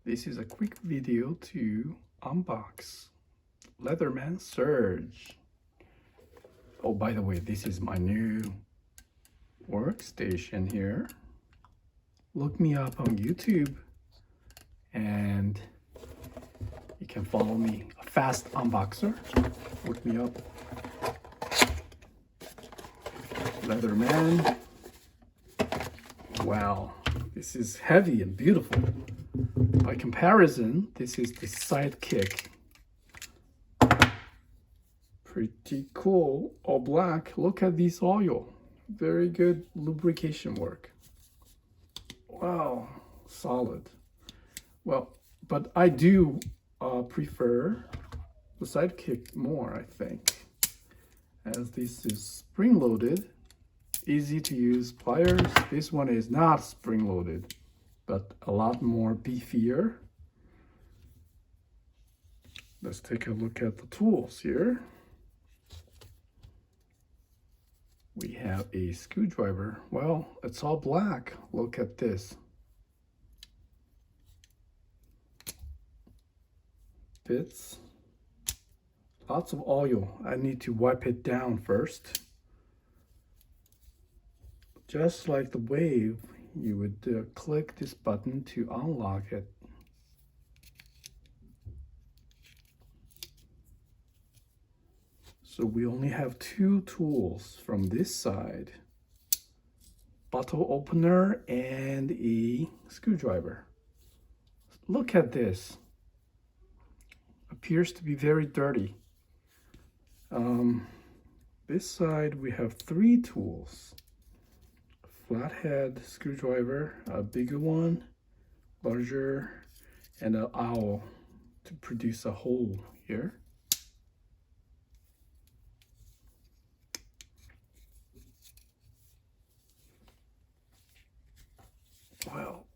This is a quick video to unbox Leatherman Surge. Oh, by the way, this is my new workstation here. Look me up on YouTube and you can follow me, a fast unboxer. Look me up. Leatherman. Wow, this is heavy and beautiful. By comparison, this is the sidekick. Pretty cool. All black. Look at this oil. Very good lubrication work. Wow, solid. Well, but I do prefer the sidekick more, I think, as this is spring-loaded, easy to use pliers. This one is not spring-loaded, but a lot more beefier. Let's take a look at the tools here. We have a screwdriver. Well, it's all black. Look at this. Bits. Lots of oil. I need to wipe it down first. Just like the Wave, you would click this button to unlock it. So we only have two tools from this side. Bottle opener and a screwdriver. Look at this. Appears to be very dirty. This side we have three tools. Flathead screwdriver, a bigger one, larger, and an owl to produce a hole here. Well,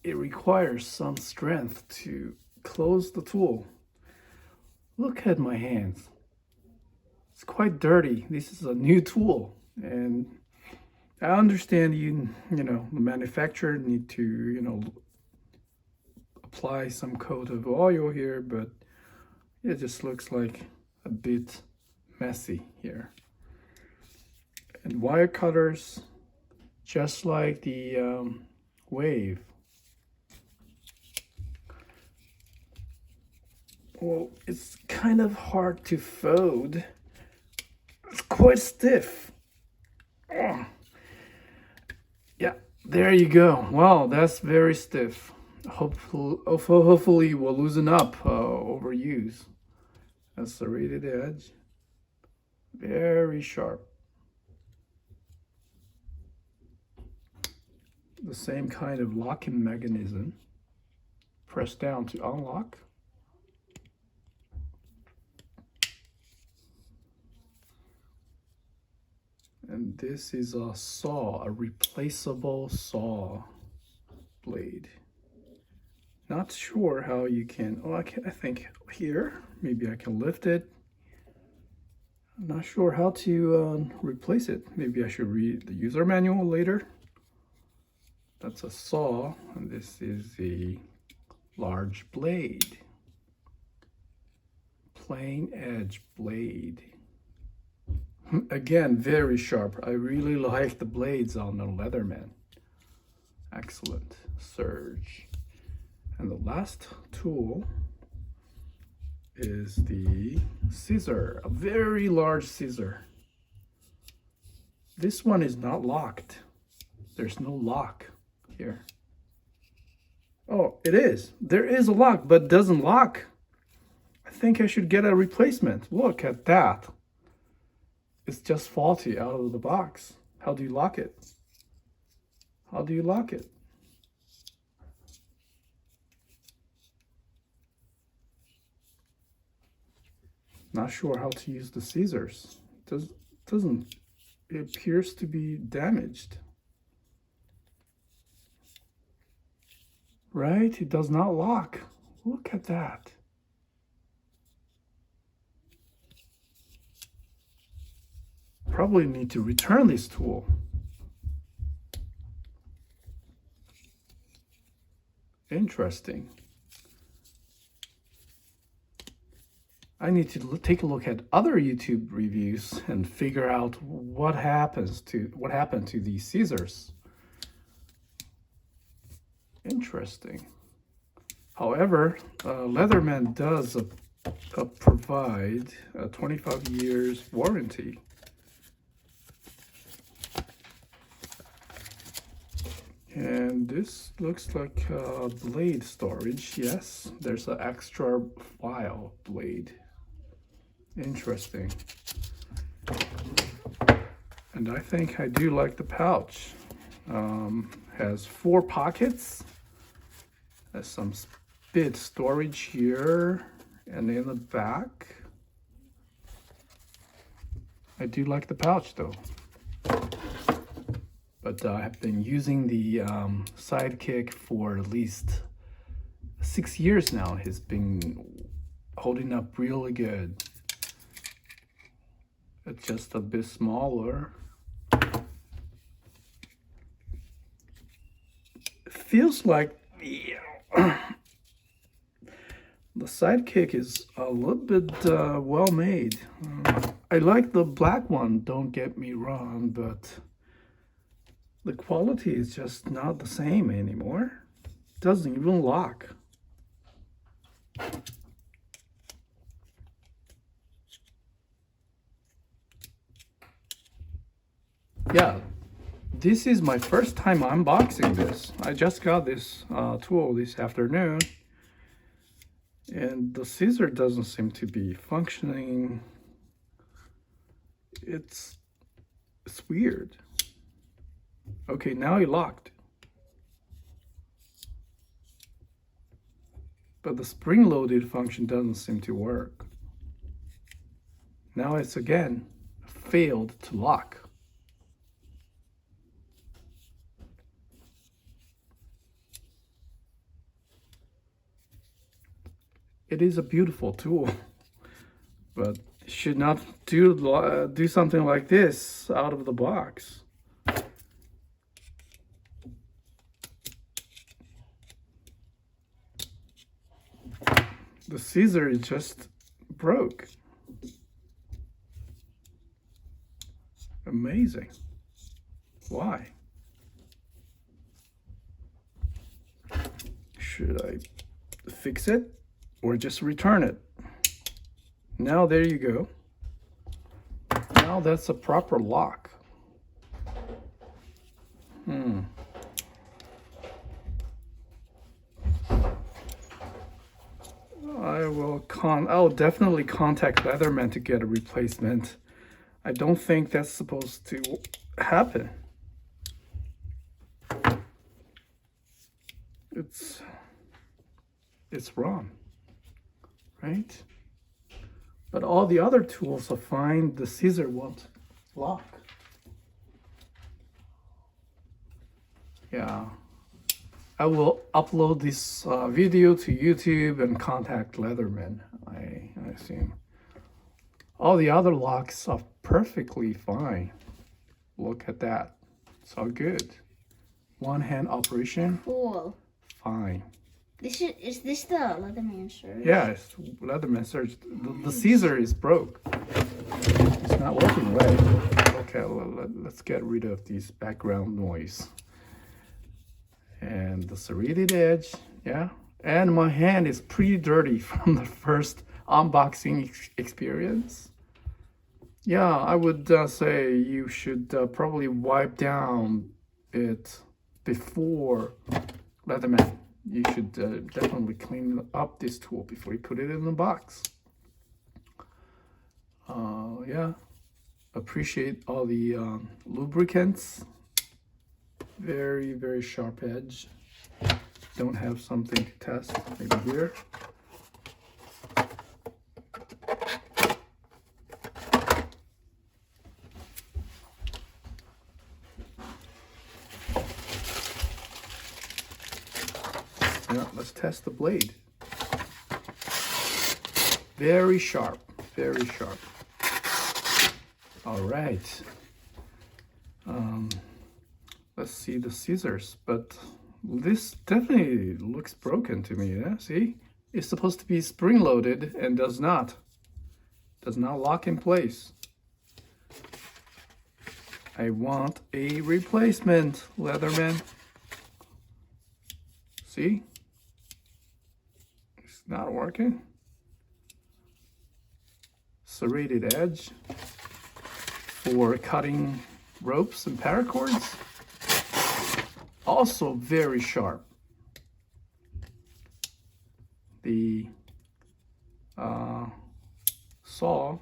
it requires some strength to close the tool. Look at my hands. It's quite dirty. This is a new tool, and I understand you know, the manufacturer need to, apply some coat of oil here, but it just looks like a bit messy here. And wire cutters, just like the Wave. Well, it's kind of hard to fold. It's quite stiff. Ugh. Yeah, there you go. Wow, that's very stiff. Hopefully will loosen up over use. A serrated edge. Very sharp. The same kind of locking mechanism. Press down to unlock. And this is a saw, a replaceable saw blade. Not sure how you can, I think here, maybe I can lift it. I'm not sure how to replace it. Maybe I should read the user manual later. That's a saw, and this is a large blade. Plain edge blade. Again, very sharp. I really like the blades on the Leatherman. Excellent. Surge. And the last tool is the scissor, a very large scissor. This one is not locked. There's no lock here. Oh, it is. There is a lock, but it doesn't lock. I think I should get a replacement. Look at that. It's just faulty out of the box. How do you lock it? How do you lock it? Not sure how to use the scissors. It appears to be damaged. Right? It does not lock. Look at that. Probably need to return this tool. Interesting. I need to take a look at other YouTube reviews and figure out what happened to these scissors. Interesting. However, Leatherman does provide a 25 years warranty. And this looks like blade storage. Yes, there's an extra file blade. Interesting. And I think I do like the pouch. Has 4 pockets. Has some bit storage here and in the back. I do like the pouch though. But I've been using the sidekick for at least 6 years now. It's been holding up really good. It's just a bit smaller. It feels like the sidekick is a little bit well made. I like the black one, don't get me wrong, but the quality is just not the same anymore. It doesn't even lock. Yeah, this is my first time unboxing this. I just got this tool this afternoon, and the scissor doesn't seem to be functioning. It's weird. Okay, now it locked. But the spring-loaded function doesn't seem to work. Now it's again failed to lock. It is a beautiful tool, but should not do something like this out of the box. The scissor is just broke. Amazing. Why? Should I fix it or just return it? Now there you go. Now that's a proper lock. I'll definitely contact Leatherman to get a replacement. I don't think that's supposed to happen. It's wrong, right? But all the other tools are fine. The scissor won't lock. Yeah. I will upload this video to YouTube and contact Leatherman, I assume. All the other locks are perfectly fine. Look at that. It's all good. One hand operation. Cool. Fine. Is this the Leatherman surge? Yeah, it's Leatherman surge. The scissor is broke. It's not working right. Okay, let's get rid of this background noise. And the serrated edge, yeah. And my hand is pretty dirty from the first unboxing experience. Yeah, I would say you should probably wipe down it before Leatherman. You should definitely clean up this tool before you put it in the box. Yeah, appreciate all the lubricants. Very, very sharp edge. Don't have something to test, maybe here. Yeah, let's test the blade. Very sharp, very sharp. All right. Let's see the scissors, but this definitely looks broken to me. Yeah, see, it's supposed to be spring-loaded and does not. Does not lock in place. I want a replacement, Leatherman. See? It's not working. Serrated edge for cutting ropes and paracords. Also very sharp. The saw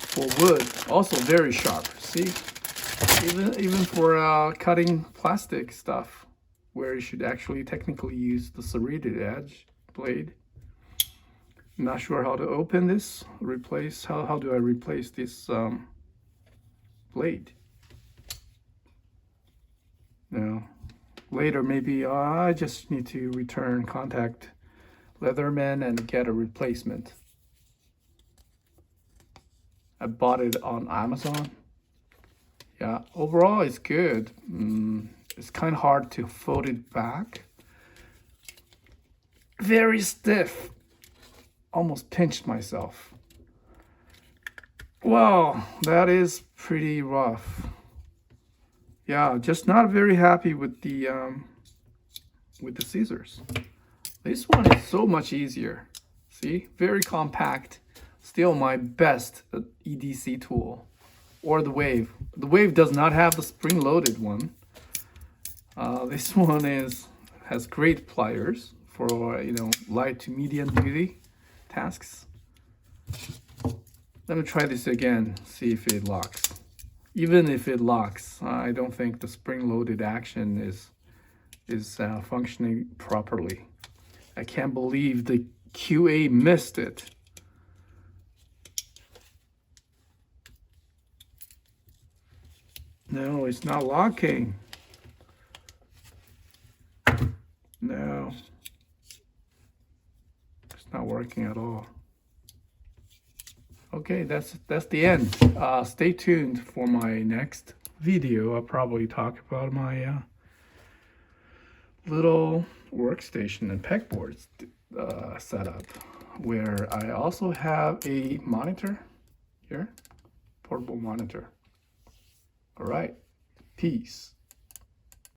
for wood, also very sharp. See, even for cutting plastic stuff, where you should actually technically use the serrated edge blade. Not sure how to open this. Replace. How do I replace this blade? No. Later, maybe I just need to contact Leatherman and get a replacement. I bought it on Amazon. Yeah, overall it's good. It's kind of hard to fold it back. Very stiff. Almost pinched myself. Wow, that is pretty rough. Yeah, just not very happy with the scissors. This one is so much easier. See, very compact. Still my best EDC tool, or the Wave. The Wave does not have the spring-loaded one. This one has great pliers for light to medium duty tasks. Let me try this again. See if it locks. Even if it locks, I don't think the spring-loaded action is functioning properly. I can't believe the QA missed it. No, it's not locking. No. It's not working at all. Okay, that's the end. Stay tuned for my next video. I'll probably talk about my little workstation and pegboard setup, where I also have a monitor here, portable monitor. All right, peace.